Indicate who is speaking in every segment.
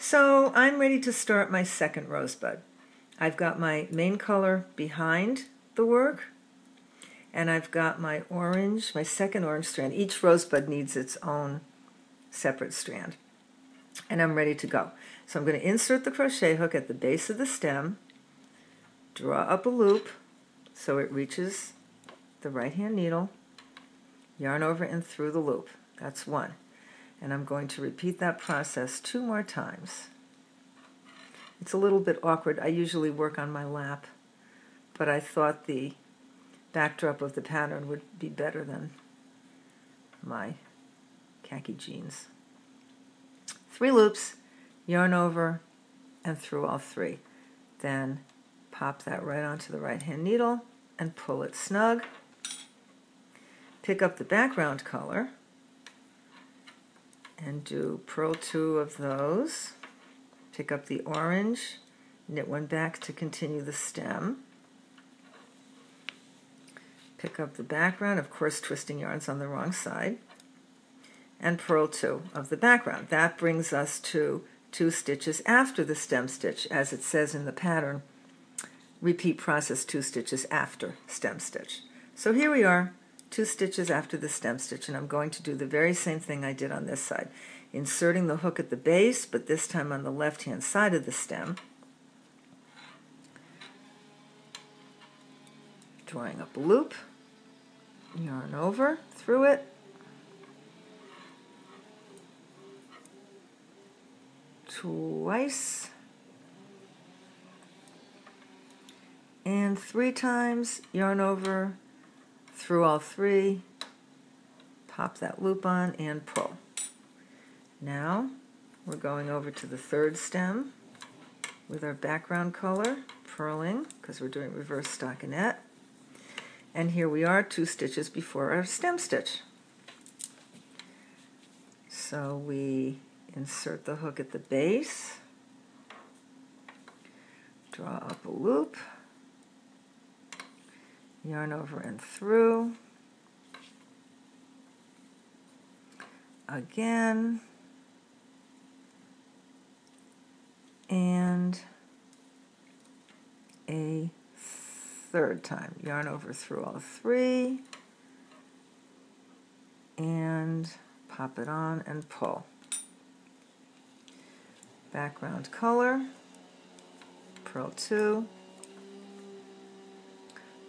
Speaker 1: So I'm ready to start my second rosebud. I've got my main color behind the work, and I've got my orange, my second orange strand. Each rosebud needs its own separate strand. And I'm ready to go. So I'm going to insert the crochet hook at the base of the stem, draw up a loop so it reaches the right hand needle, yarn over and through the loop. That's one. And I'm going to repeat that process 2 more times. It's a little bit awkward. I usually work on my lap, but I thought the backdrop of the pattern would be better than my khaki jeans. 3 loops, yarn over and through all 3. Then pop that right onto the right hand needle and pull it snug. Pick up the background color and do purl 2 of those. Pick up the orange, knit 1 back to continue the stem. Pick up the background, of course twisting yarns on the wrong side, and purl 2 of the background. That brings us to 2 stitches after the stem stitch. As it says in the pattern, repeat process 2 stitches after stem stitch. So here we are, 2 stitches after the stem stitch, and I'm going to do the very same thing I did on this side, inserting the hook at the base, but this time on the left hand side of the stem, drawing up a loop, yarn over through it, twice, and 3 times, yarn over through all 3, pop that loop on and pull. Now we're going over to the 3rd stem with our background color, purling, because we're doing reverse stockinette. And here we are 2 stitches before our stem stitch. So we insert the hook at the base, draw up a loop, yarn over and through, again, and a 3rd time. Yarn over through all 3, and pop it on and pull. Background color, purl 2,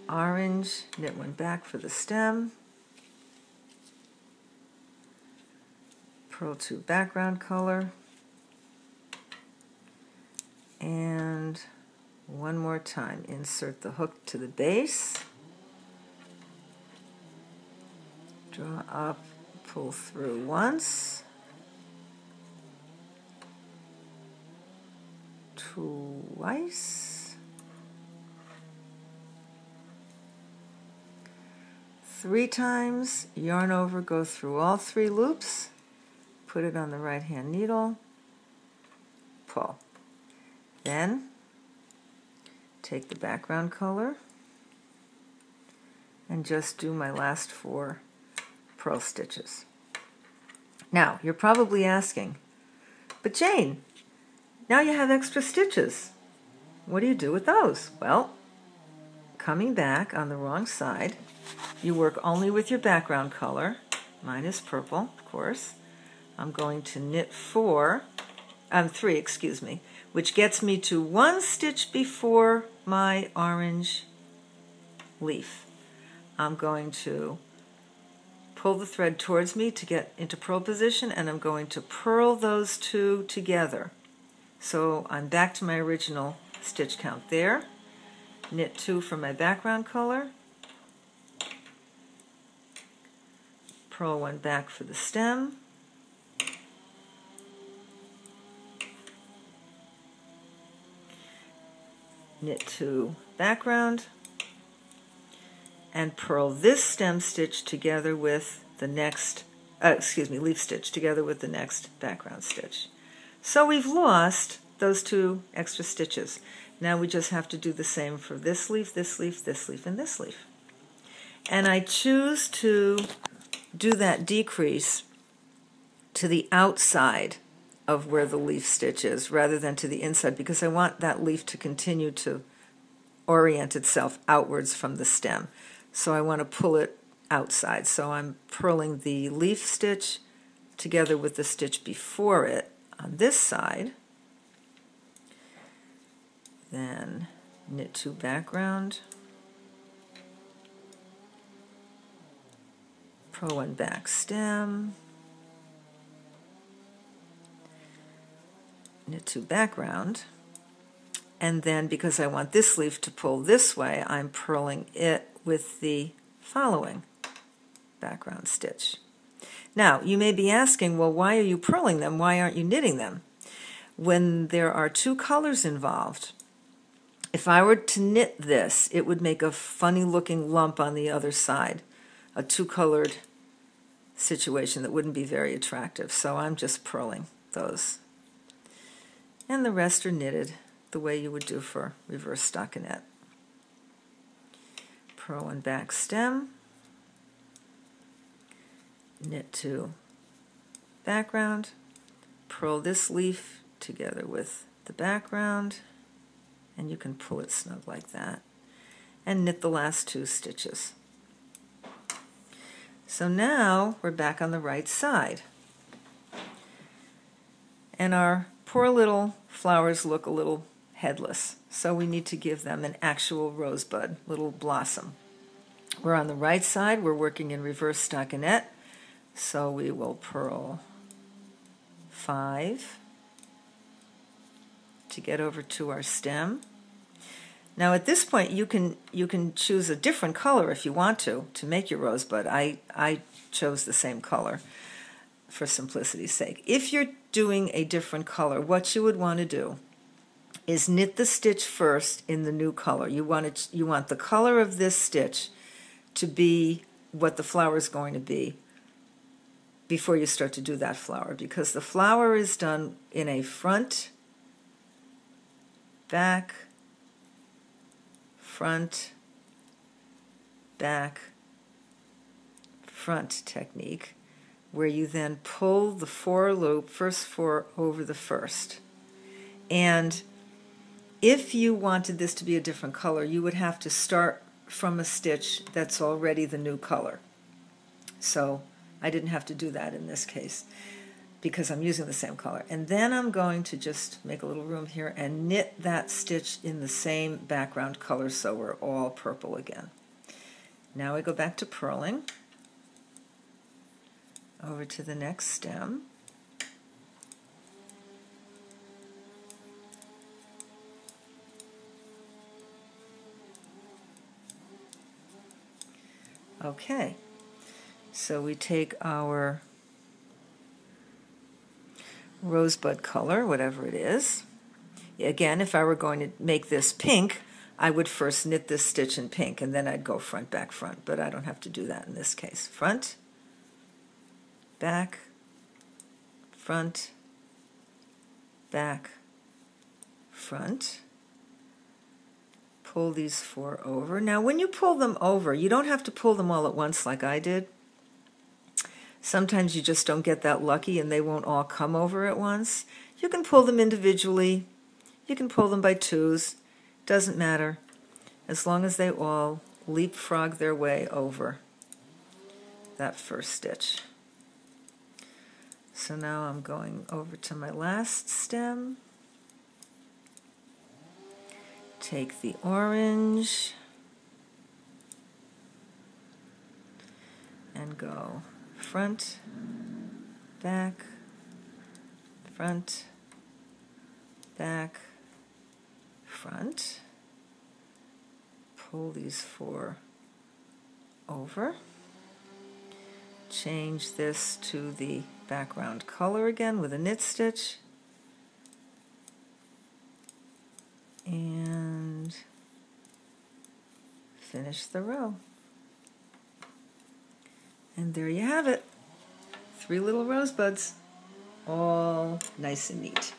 Speaker 1: orange, knit 1 back for the stem, purl 2 background color, and 1 more time, insert the hook to the base, draw up, pull through once, twice, 3 times, yarn over, go through all 3 loops, put it on the right hand needle, pull. Then take the background color and just do my last 4 purl stitches. Now you're probably asking, but Jane, now you have extra stitches. What do you do with those? Well, coming back on the wrong side, you work only with your background color. Mine is purple, of course. I'm going to knit 3, excuse me, which gets me to 1 stitch before my orange leaf. I'm going to pull the thread towards me to get into purl position, and I'm going to purl those 2 together. So I'm back to my original stitch count there. Knit 2 for my background color, purl 1 back for the stem, knit 2 background, and purl this stem stitch together with the next, leaf stitch together with the next background stitch. So we've lost those 2 extra stitches. Now we just have to do the same for this leaf, this leaf, this leaf, and this leaf. And I choose to do that decrease to the outside of where the leaf stitch is rather than to the inside, because I want that leaf to continue to orient itself outwards from the stem. So I want to pull it outside. So I'm purling the leaf stitch together with the stitch before it on this side. Then knit 2 background, purl 1 back stem, knit 2 background, and then because I want this leaf to pull this way, I'm purling it with the following background stitch. Now, you may be asking, well, why are you purling them? Why aren't you knitting them? When there are 2 colors involved, if I were to knit this, it would make a funny looking lump on the other side, a 2-colored situation that wouldn't be very attractive. So I'm just purling those. And the rest are knitted the way you would do for reverse stockinette. Purl 1 back stem, knit 2 background, purl this leaf together with the background, and you can pull it snug like that, and knit the last 2 stitches. So now we're back on the right side, and our poor little flowers look a little headless, so we need to give them an actual rosebud, little blossom. We're on the right side, we're working in reverse stockinette, so we will purl 5 to get over to our stem. Now at this point you can choose a different color if you want to make your rosebud. I chose the same color for simplicity's sake. If you're doing a different color, what you would want to do is knit the stitch first in the new color. You want the color of this stitch to be what the flower is going to be before you start to do that flower, because the flower is done in a front, back, front, back, front technique, where you then pull the first 4 over the first. And if you wanted this to be a different color, you would have to start from a stitch that's already the new color. So I didn't have to do that in this case because I'm using the same color. And then I'm going to just make a little room here and knit that stitch in the same background color so we're all purple again. Now we go back to purling over to the next stem. Okay, so we take our rosebud color, whatever it is. Again, if I were going to make this pink, I would first knit this stitch in pink and then I'd go front, back, front, but I don't have to do that in this case. Front, back, front, back, front. Pull these 4 over. Now when you pull them over, you don't have to pull them all at once like I did. Sometimes you just don't get that lucky and they won't all come over at once. You can pull them individually. You can pull them by 2s. Doesn't matter, as long as they all leapfrog their way over that first stitch. So now I'm going over to my last stem. Take the orange and go front, back, front, back, front. Pull these 4 over. Change this to the background color again with a knit stitch. And finish the row. And there you have it. 3 little rosebuds, all nice and neat.